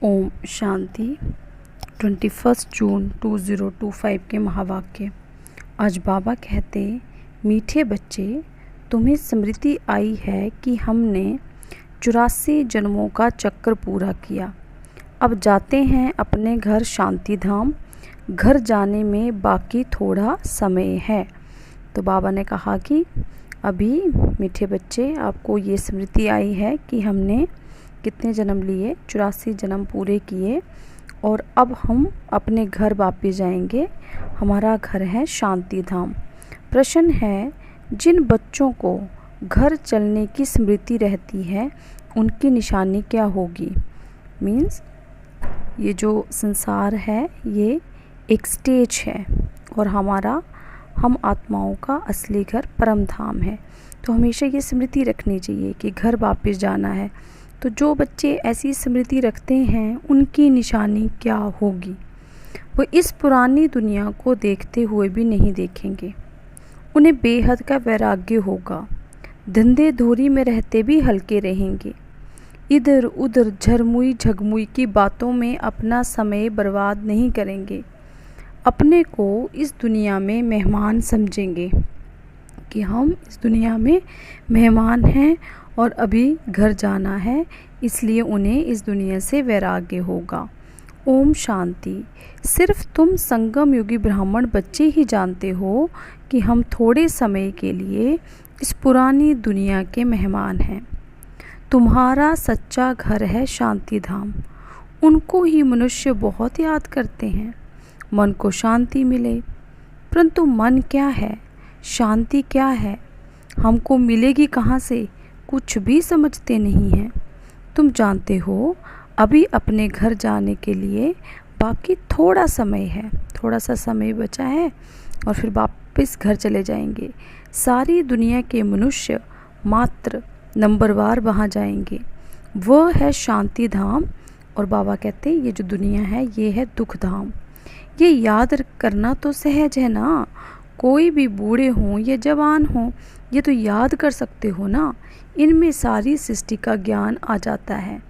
ओम शांति। 21 जून 2025 के महावाक्य। आज बाबा कहते, मीठे बच्चे, तुम्हें स्मृति आई है कि हमने 84 जन्मों का चक्र पूरा किया। अब जाते हैं अपने घर शांति धाम। घर जाने में बाकी थोड़ा समय है। तो बाबा ने कहा कि अभी मीठे बच्चे, आपको ये स्मृति आई है कि हमने कितने जन्म लिए, 84 जन्म पूरे किए और अब हम अपने घर वापस जाएंगे। हमारा घर है शांति धाम। प्रश्न है, जिन बच्चों को घर चलने की स्मृति रहती है उनकी निशानी क्या होगी? मीन्स ये जो संसार है ये एक स्टेज है और हम आत्माओं का असली घर परम धाम है। तो हमेशा ये स्मृति रखनी चाहिए कि घर वापस जाना है। तो जो बच्चे ऐसी स्मृति रखते हैं उनकी निशानी क्या होगी? वो इस पुरानी दुनिया को देखते हुए भी नहीं देखेंगे। उन्हें बेहद का वैराग्य होगा। धंधे धूरी में रहते भी हल्के रहेंगे। इधर उधर झरमुई झगमुई की बातों में अपना समय बर्बाद नहीं करेंगे। अपने को इस दुनिया में मेहमान समझेंगे कि हम इस दुनिया में मेहमान हैं और अभी घर जाना है, इसलिए उन्हें इस दुनिया से वैराग्य होगा। ओम शांति। सिर्फ तुम संगम युगी ब्राह्मण बच्चे ही जानते हो कि हम थोड़े समय के लिए इस पुरानी दुनिया के मेहमान हैं। तुम्हारा सच्चा घर है शांति धाम। उनको ही मनुष्य बहुत याद करते हैं। मन को शांति मिले, परंतु मन क्या है, शांति क्या है, हमको मिलेगी कहाँ से, कुछ भी समझते नहीं हैं। तुम जानते हो अभी अपने घर जाने के लिए बाकी थोड़ा समय है, थोड़ा सा समय बचा है और फिर वापस घर चले जाएंगे। सारी दुनिया के मनुष्य मात्र नंबरवार वहाँ जाएंगे। वह है शांति धाम। और बाबा कहते हैं ये जो दुनिया है ये है दुख धाम। ये याद करना तो सहज है ना। कोई भी बूढ़े हों या जवान हों, ये तो याद कर सकते हो ना। इनमें सारी सृष्टि का ज्ञान आ जाता है,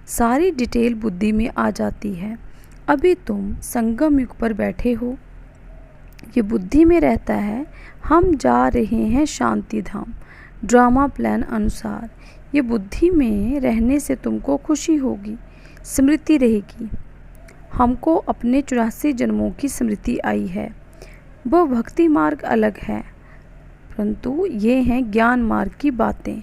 सारी डिटेल बुद्धि में आ जाती है। अभी तुम संगम युग पर बैठे हो, ये बुद्धि में रहता है। हम जा रहे हैं शांति धाम ड्रामा प्लान अनुसार। ये बुद्धि में रहने से तुमको खुशी होगी, स्मृति रहेगी। हमको अपने 84 जन्मों की स्मृति आई है। वह भक्ति मार्ग अलग है, परंतु ये हैं ज्ञान मार्ग की बातें।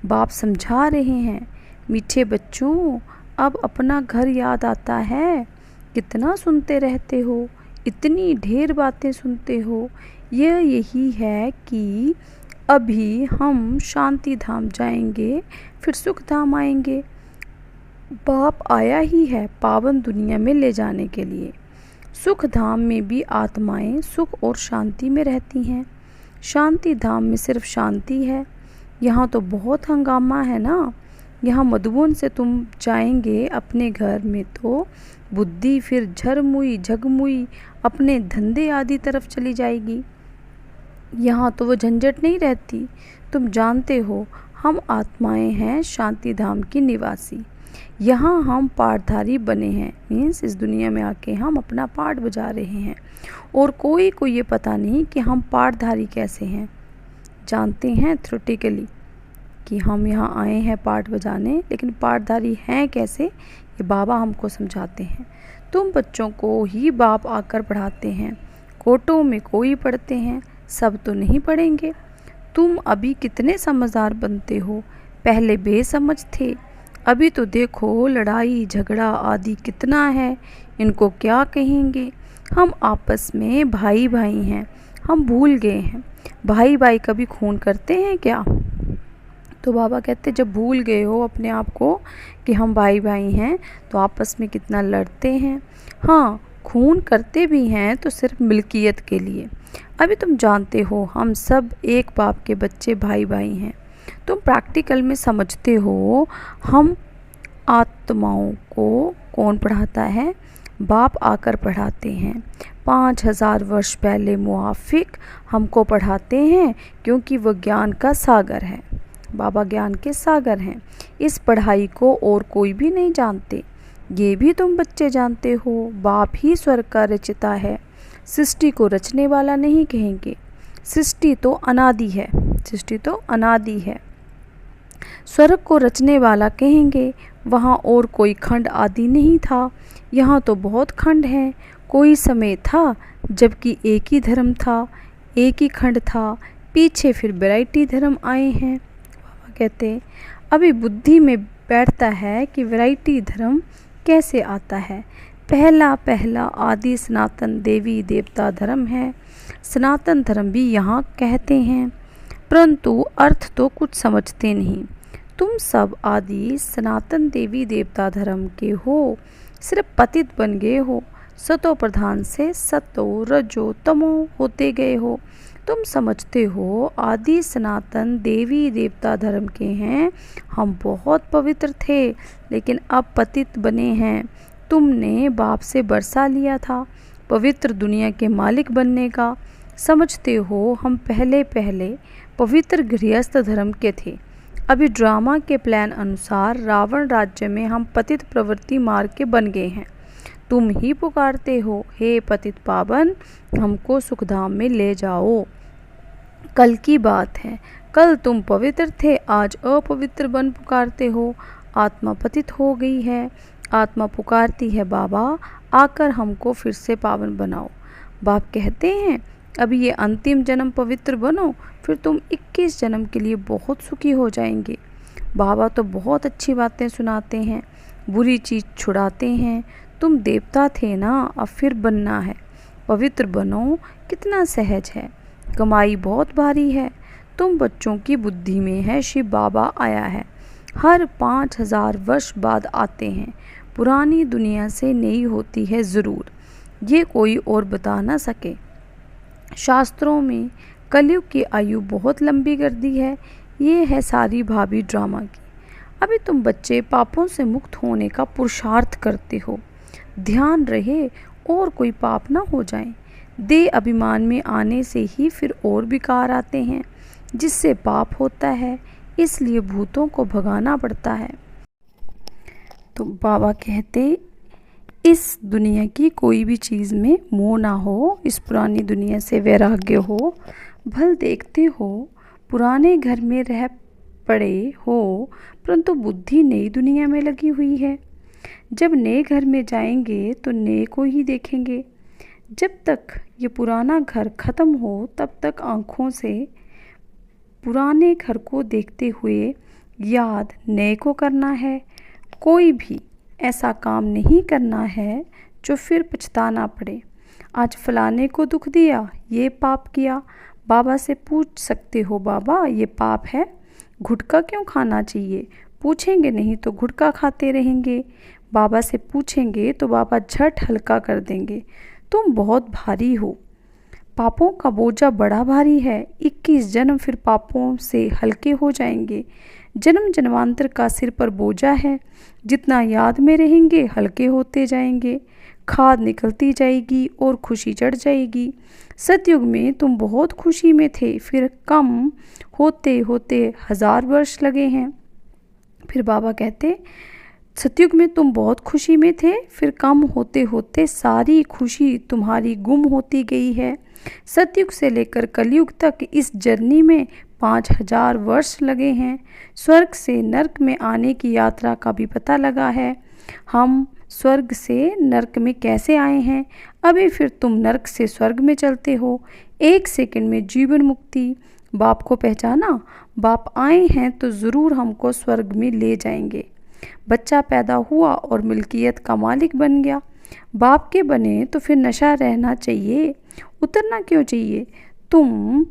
बाप समझा रहे हैं, मीठे बच्चों, अब अपना घर याद आता है। कितना सुनते रहते हो, इतनी ढेर बातें सुनते हो। यही है कि अभी हम शांति धाम जाएंगे, फिर सुख धाम आएंगे। बाप आया ही है पावन दुनिया में ले जाने के लिए। सुख धाम में भी आत्माएं सुख और शांति में रहती हैं। शांति धाम में सिर्फ शांति है। यहाँ तो बहुत हंगामा है ना। यहाँ मधुबन से तुम जाएंगे अपने घर में तो बुद्धि फिर झरमुई झगमुई अपने धंधे आदि तरफ चली जाएगी। यहाँ तो वो झंझट नहीं रहती। तुम जानते हो हम आत्माएं हैं शांति धाम की निवासी। यहाँ हम पाठधारी बने हैं। मीन्स इस दुनिया में आके हम अपना पाठ बजा रहे हैं और कोई को ये पता नहीं कि हम पाठधारी कैसे हैं। जानते हैं थ्योरेटिकली कि हम यहाँ आए हैं पाठ बजाने, लेकिन पाठधारी हैं कैसे ये बाबा हमको समझाते हैं। तुम बच्चों को ही बाप आकर पढ़ाते हैं। कोटों में कोई पढ़ते हैं, सब तो नहीं पढ़ेंगे। तुम अभी कितने समझदार बनते हो, पहले बेसमझ थे। अभी तो देखो लड़ाई झगड़ा आदि कितना है, इनको क्या कहेंगे। हम आपस में भाई भाई हैं, हम भूल गए हैं। भाई भाई कभी खून करते हैं क्या? तो बाबा कहते जब भूल गए हो अपने आप को कि हम भाई भाई हैं, तो आपस में कितना लड़ते हैं। हाँ, खून करते भी हैं तो सिर्फ मिल्कियत के लिए। अभी तुम जानते हो हम सब एक बाप के बच्चे भाई भाई हैं। तुम प्रैक्टिकल में समझते हो हम आत्माओं को कौन पढ़ाता है? बाप आकर पढ़ाते हैं। 5000 वर्ष पहले मुआफिक हमको पढ़ाते हैं, क्योंकि वह ज्ञान का सागर है। बाबा ज्ञान के सागर हैं। इस पढ़ाई को और कोई भी नहीं जानते। ये भी तुम बच्चे जानते हो, बाप ही स्वर्ग का रचयिता है, सृष्टि को रचने वाला नहीं कहेंगे। सृष्टि तो अनादि है, सृष्टि तो अनादि है। स्वर्ग को रचने वाला कहेंगे। वहाँ और कोई खंड आदि नहीं था, यहाँ तो बहुत खंड हैं। कोई समय था जबकि एक ही धर्म था, एक ही खंड था, पीछे फिर वैरायटी धर्म आए हैं। बाबा कहते अभी बुद्धि में बैठता है कि वैरायटी धर्म कैसे आता है। पहला पहला आदि सनातन देवी देवता धर्म है, सनातन धर्म भी यहाँ कहते हैं, परंतु अर्थ तो कुछ समझते नहीं। तुम सब आदि सनातन देवी देवता धर्म के हो, सिर्फ पतित बन गए हो, सतो प्रधान से सतो रजो तमो होते गए हो। तुम समझते हो आदि सनातन देवी देवता धर्म के हैं, हम बहुत पवित्र थे लेकिन अब पतित बने हैं। तुमने बाप से बरसा लिया था पवित्र दुनिया के मालिक बनने का। समझते हो हम पहले पहले पवित्र गृहस्थ धर्म के थे, अभी ड्रामा के प्लान अनुसार रावण राज्य में हम पतित प्रवृत्ति मार्ग के बन गए हैं। तुम ही पुकारते हो, हे पतित पावन हमको सुखधाम में ले जाओ। कल की बात है, कल तुम पवित्र थे, आज अपवित्र बन पुकारते हो। आत्मा पतित हो गई है, आत्मा पुकारती है, बाबा आकर हमको फिर से पावन बनाओ। बाप कहते हैं अभी ये अंतिम जन्म पवित्र बनो, फिर तुम 21 जन्म के लिए बहुत सुखी हो जाएंगे। बाबा तो बहुत अच्छी बातें सुनाते हैं, बुरी चीज़ छुड़ाते हैं। तुम देवता थे ना, अब फिर बनना है, पवित्र बनो। कितना सहज है, कमाई बहुत भारी है। तुम बच्चों की बुद्धि में है शिव बाबा आया है, हर 5000 वर्ष बाद आते हैं। पुरानी दुनिया से नई होती है ज़रूर, ये कोई और बता ना सके। शास्त्रों में कलयुग की आयु बहुत लंबी कर दी है, ये है सारी भाभी ड्रामा की। अभी तुम बच्चे पापों से मुक्त होने का पुरुषार्थ करते हो, ध्यान रहे और कोई पाप ना हो जाए। देह अभिमान में आने से ही फिर और विकार आते हैं, जिससे पाप होता है, इसलिए भूतों को भगाना पड़ता है। तो बाबा कहते इस दुनिया की कोई भी चीज़ में मोह ना हो, इस पुरानी दुनिया से वैराग्य हो। भल देखते हो पुराने घर में रह पड़े हो, परंतु बुद्धि नई दुनिया में लगी हुई है। जब नए घर में जाएंगे तो नए को ही देखेंगे। जब तक ये पुराना घर ख़त्म हो तब तक आँखों से पुराने घर को देखते हुए याद नए को करना है। कोई भी ऐसा काम नहीं करना है जो फिर पछताना पड़े। आज फलाने को दुख दिया, ये पाप किया। बाबा से पूछ सकते हो, बाबा ये पाप है, गुटखा क्यों खाना चाहिए? पूछेंगे नहीं तो गुटखा खाते रहेंगे। बाबा से पूछेंगे तो बाबा झट हल्का कर देंगे। तुम बहुत भारी हो, पापों का बोझा बड़ा भारी है। 21 जन्म फिर पापों से हल्के हो जाएंगे। जन्म जन्मांतर का सिर पर बोझा है, जितना याद में रहेंगे हल्के होते जाएंगे। खाद निकलती जाएगी और खुशी चढ़ जाएगी। सतयुग में तुम बहुत खुशी में थे, फिर कम होते होते 1000 वर्ष लगे हैं। फिर बाबा कहते सतयुग में तुम बहुत खुशी में थे, फिर कम होते होते सारी खुशी तुम्हारी गुम होती गई है। सतयुग से लेकर कलयुग तक इस जर्नी में 5000 वर्ष लगे हैं। स्वर्ग से नरक में आने की यात्रा का भी पता लगा है। हम स्वर्ग से नरक में कैसे आए हैं, अभी फिर तुम नरक से स्वर्ग में चलते हो। 1 सेकंड में जीवन मुक्ति। बाप को पहचाना, बाप आए हैं तो ज़रूर हमको स्वर्ग में ले जाएंगे। बच्चा पैदा हुआ और मिल्कियत का मालिक बन गया। बाप के बने तो फिर नशा रहना चाहिए, उतरना क्यों चाहिए? तुम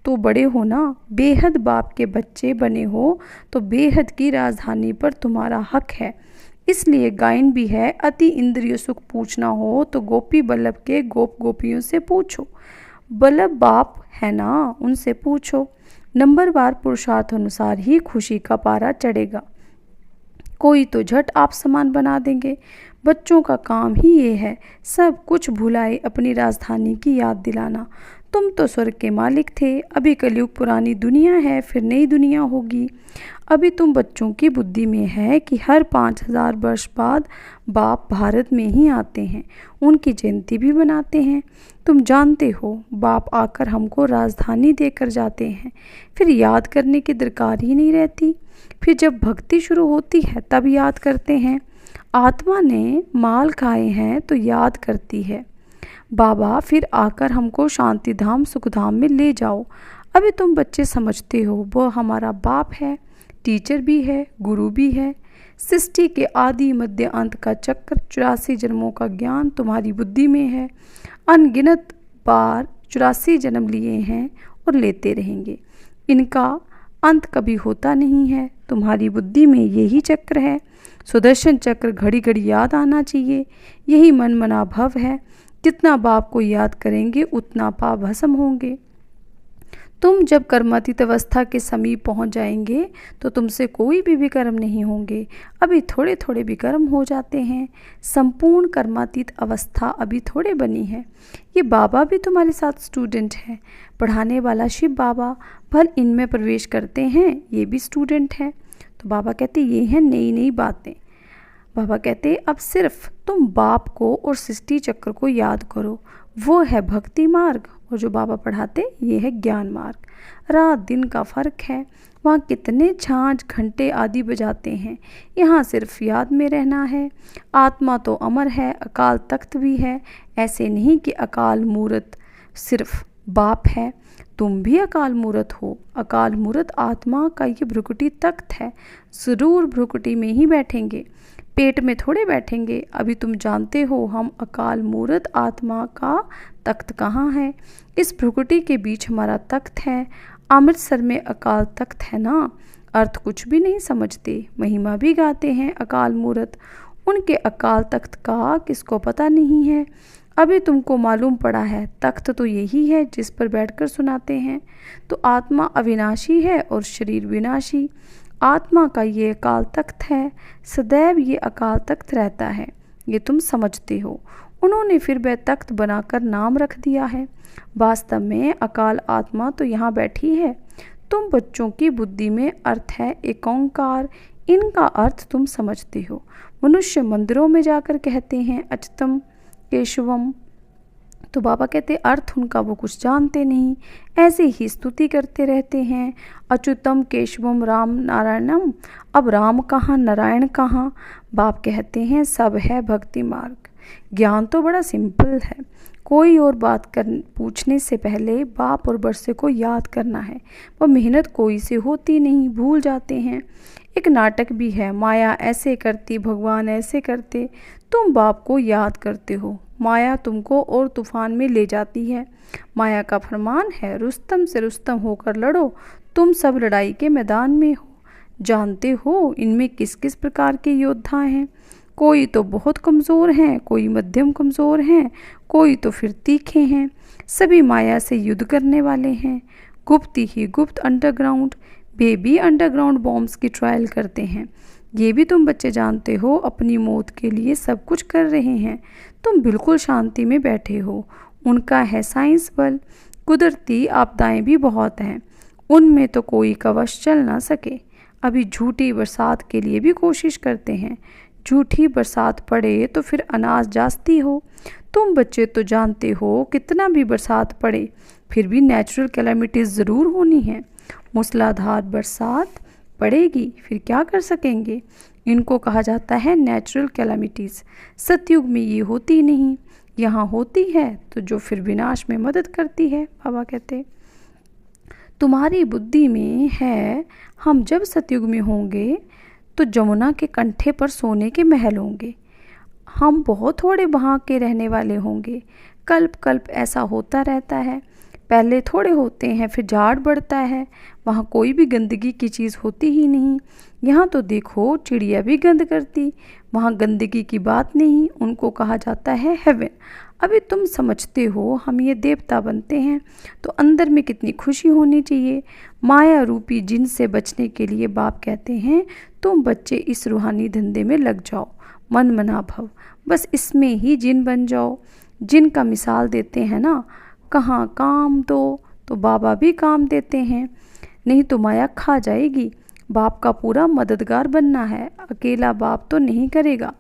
तो बड़े हो ना, बेहद बाप के बच्चे बने हो तो बेहद की राजधानी पर तुम्हारा हक है। इसलिए गायन भी है, अति इंद्रिय सुख पूछना हो तो गोपी बल्लभ के गोप गोपियों से पूछो। बल्लभ बाप है ना, उनसे पूछो। नंबरवार पुरुषार्थ अनुसार ही खुशी का पारा चढ़ेगा। कोई तो झट आप समान बना देंगे। बच्चों का काम ही ये है, सब कुछ भुलाए अपनी राजधानी की याद दिलाना। तुम तो स्वर्ग के मालिक थे। अभी कलयुग पुरानी दुनिया है, फिर नई दुनिया होगी। अभी तुम बच्चों की बुद्धि में है कि हर 5000 वर्ष बाद बाप भारत में ही आते हैं, उनकी जयंती भी मनाते हैं। तुम जानते हो बाप आकर हमको राजधानी देकर जाते हैं, फिर याद करने की दरकार ही नहीं रहती। फिर जब भक्ति शुरू होती है तब याद करते हैं। आत्मा ने माल खाए हैं तो याद करती है। बाबा फिर आकर हमको शांति धाम सुखधाम में ले जाओ। अभी तुम बच्चे समझते हो वो हमारा बाप है, टीचर भी है, गुरु भी है। सृष्टि के आदि मध्य अंत का चक्र 84 जन्मों का ज्ञान तुम्हारी बुद्धि में है। अनगिनत बार 84 जन्म लिए हैं और लेते रहेंगे। इनका अंत कभी होता नहीं है। तुम्हारी बुद्धि में यही चक्र है। सुदर्शन चक्र घड़ी घड़ी याद आना चाहिए। यही मन मना भव है। जितना बाप को याद करेंगे उतना पाप भस्म होंगे। तुम जब कर्मातीत अवस्था के समीप पहुंच जाएंगे तो तुमसे कोई भी विकर्म नहीं होंगे। अभी थोड़े थोड़े विकर्म हो जाते हैं। संपूर्ण कर्मातीत अवस्था अभी थोड़े बनी है। ये बाबा भी तुम्हारे साथ स्टूडेंट है। पढ़ाने वाला शिव बाबा भल इनमें प्रवेश करते हैं, ये भी स्टूडेंट है। तो बाबा कहते ये हैं नई नई बातें। बाबा कहते अब सिर्फ तुम बाप को और सृष्टि चक्र को याद करो, वो है भक्ति मार्ग। और जो बाबा पढ़ाते ये है ज्ञान मार्ग। रात दिन का फ़र्क है। वहाँ कितने झांझ घंटे आदि बजाते हैं, यहाँ सिर्फ याद में रहना है। आत्मा तो अमर है, अकाल तख्त भी है। ऐसे नहीं कि अकाल मूर्त सिर्फ बाप है, तुम भी अकाल मूर्त हो। अकाल मूर्त आत्मा का ये भ्रुकुटी तख्त है। ज़रूर भ्रुकुटी में ही बैठेंगे, पेट में थोड़े बैठेंगे। अभी तुम जानते हो हम अकाल मूर्त आत्मा का तख्त कहाँ है। इस भ्रुकुटी के बीच हमारा तख्त है। अमृतसर में अकाल तख्त है ना। अर्थ कुछ भी नहीं समझते, महिमा भी गाते हैं अकाल मूर्त। उनके अकाल तख्त का किसको पता नहीं है। अभी तुमको मालूम पड़ा है तख्त तो यही है जिस पर बैठकर सुनाते हैं। तो आत्मा अविनाशी है और शरीर विनाशी। आत्मा का ये अकाल तख्त है, सदैव ये अकाल तख्त रहता है, ये तुम समझते हो। उन्होंने फिर वह तख्त बनाकर नाम रख दिया है। वास्तव में अकाल आत्मा तो यहाँ बैठी है। तुम बच्चों की बुद्धि में अर्थ है एक ओंकार। इनका अर्थ तुम समझते हो। मनुष्य मंदिरों में जाकर कहते हैं अच्युतम केशवम, तो बाबा कहते अर्थ उनका वो कुछ जानते नहीं, ऐसे ही स्तुति करते रहते हैं। अच्युतम केशवम राम नारायणम। अब राम कहाँ नारायण कहाँ। बाप कहते हैं सब है भक्ति मार्ग। ज्ञान तो बड़ा सिंपल है। कोई और बात पूछने से पहले बाप और बरसे को याद करना है। वह मेहनत कोई से होती नहीं, भूल जाते हैं। एक नाटक भी है, माया ऐसे करती भगवान ऐसे करते। तुम बाप को याद करते हो, माया तुमको और तूफान में ले जाती है। माया का फरमान है रुस्तम से रुस्तम होकर लड़ो। तुम सब लड़ाई के मैदान में हो। जानते हो इनमें किस किस प्रकार के योद्धा हैं। कोई तो बहुत कमज़ोर हैं, कोई मध्यम कमज़ोर हैं, कोई तो फिर तीखे हैं। सभी माया से युद्ध करने वाले हैं। गुप्त ही गुप्त अंडरग्राउंड बेबी अंडरग्राउंड बॉम्ब्स की ट्रायल करते हैं। ये भी तुम बच्चे जानते हो अपनी मौत के लिए सब कुछ कर रहे हैं। तुम बिल्कुल शांति में बैठे हो। उनका है साइंस बल। कुदरती आपदाएं भी बहुत हैं, उनमें तो कोई कवच चल ना सके। अभी झूठी बरसात के लिए भी कोशिश करते हैं। झूठी बरसात पड़े तो फिर अनाज जास्ती हो। तुम बच्चे तो जानते हो कितना भी बरसात पड़े फिर भी नेचुरल कैलामिटीज़ ज़रूर होनी है। मूसलाधार बरसात पड़ेगी, फिर क्या कर सकेंगे। इनको कहा जाता है नेचुरल कैलामिटीज़। सतयुग में ये होती नहीं, यहाँ होती है तो जो फिर विनाश में मदद करती है। बाबा कहते तुम्हारी बुद्धि में है हम जब सतयुग में होंगे तो जमुना के कंठे पर सोने के महल होंगे। हम बहुत थोड़े वहाँ के रहने वाले होंगे। कल्प कल्प ऐसा होता रहता है। पहले थोड़े होते हैं, फिर झाड़ बढ़ता है। वहाँ कोई भी गंदगी की चीज़ होती ही नहीं। यहाँ तो देखो चिड़िया भी गंद करती, वहाँ गंदगी की बात नहीं। उनको कहा जाता है हेवन। अभी तुम समझते हो हम ये देवता बनते हैं तो अंदर में कितनी खुशी होनी चाहिए। माया रूपी जिन से बचने के लिए बाप कहते हैं तुम बच्चे इस रूहानी धंधे में लग जाओ। मन मना भव, बस इसमें ही जिन बन जाओ। जिन का मिसाल देते हैं ना, कहाँ काम दो तो बाबा भी काम देते हैं, नहीं तो माया खा जाएगी। बाप का पूरा मददगार बनना है, अकेला बाप तो नहीं करेगा।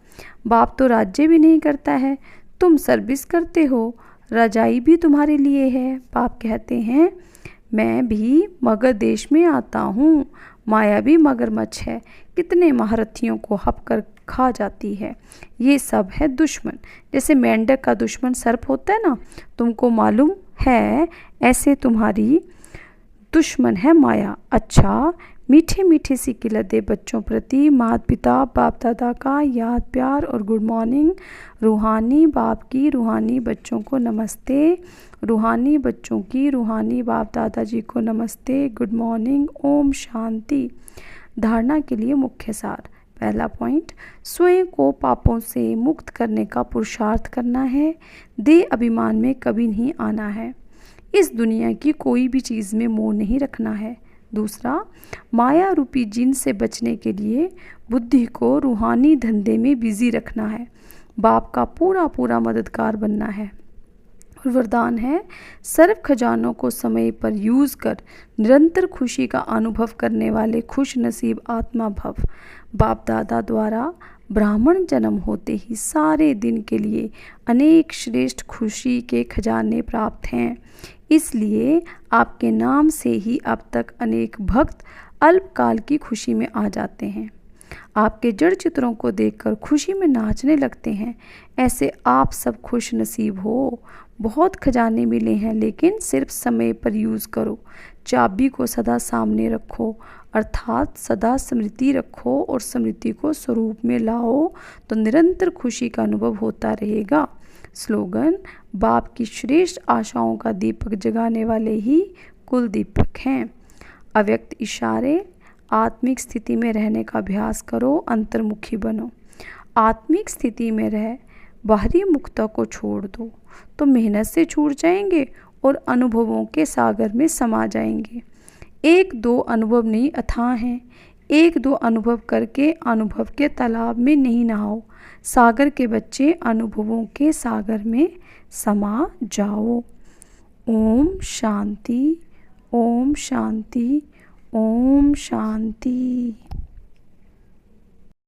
बाप तो राज्य भी नहीं करता है, तुम सर्विस करते हो, रजाई भी तुम्हारे लिए है। बाप कहते हैं मैं भी मगर देश में आता हूँ, माया भी मगरमच्छ है, कितने महारथियों को हप कर खा जाती है। ये सब है दुश्मन, जैसे मेंढक का दुश्मन सर्प होता है ना, तुमको मालूम है, ऐसे तुम्हारी दुश्मन है माया। अच्छा, मीठे मीठे सी किलत दे बच्चों प्रति माता पिता बाप दादा का याद प्यार और गुड मॉर्निंग। रूहानी बाप की रूहानी बच्चों को नमस्ते, रूहानी बच्चों की रूहानी बाप दादाजी को नमस्ते, गुड मॉर्निंग, ओम शांति। धारणा के लिए मुख्य सार। पहला पॉइंट, स्वयं को पापों से मुक्त करने का पुरुषार्थ करना है, देह अभिमान में कभी नहीं आना है, इस दुनिया की कोई भी चीज़ में मोह नहीं रखना है। दूसरा, माया रूपी जिन से बचने के लिए बुद्धि को रूहानी धंधे में बिजी रखना है, बाप का पूरा पूरा मददगार बनना है। और वरदान है, सर्व खजानों को समय पर यूज़ कर निरंतर खुशी का अनुभव करने वाले खुश नसीब आत्मा भव। बाप दादा द्वारा ब्राह्मण जन्म होते ही सारे दिन के लिए अनेक श्रेष्ठ खुशी के खजाने प्राप्त हैं, इसलिए आपके नाम से ही अब तक अनेक भक्त अल्पकाल की खुशी में आ जाते हैं। आपके जड़ चित्रों को देखकर खुशी में नाचने लगते हैं। ऐसे आप सब खुश नसीब हो। बहुत खजाने मिले हैं, लेकिन सिर्फ समय पर यूज़ करो। चाबी को सदा सामने रखो, अर्थात सदा स्मृति रखो और स्मृति को स्वरूप में लाओ, तो निरंतर खुशी का अनुभव होता रहेगा। स्लोगन, बाप की श्रेष्ठ आशाओं का दीपक जगाने वाले ही कुल दीपक हैं। अव्यक्त इशारे, आत्मिक स्थिति में रहने का अभ्यास करो, अंतर्मुखी बनो। आत्मिक स्थिति में रह बाहरी मुक्ता को छोड़ दो तो मेहनत से छूट जाएंगे और अनुभवों के सागर में समा जाएंगे। एक दो अनुभव नहीं अथाह हैं, एक दो अनुभव करके अनुभव के तालाब में नहीं नहाओ। सागर के बच्चे अनुभवों के सागर में समा जाओ। ओम शांति, ओम शांति, ओम शांति।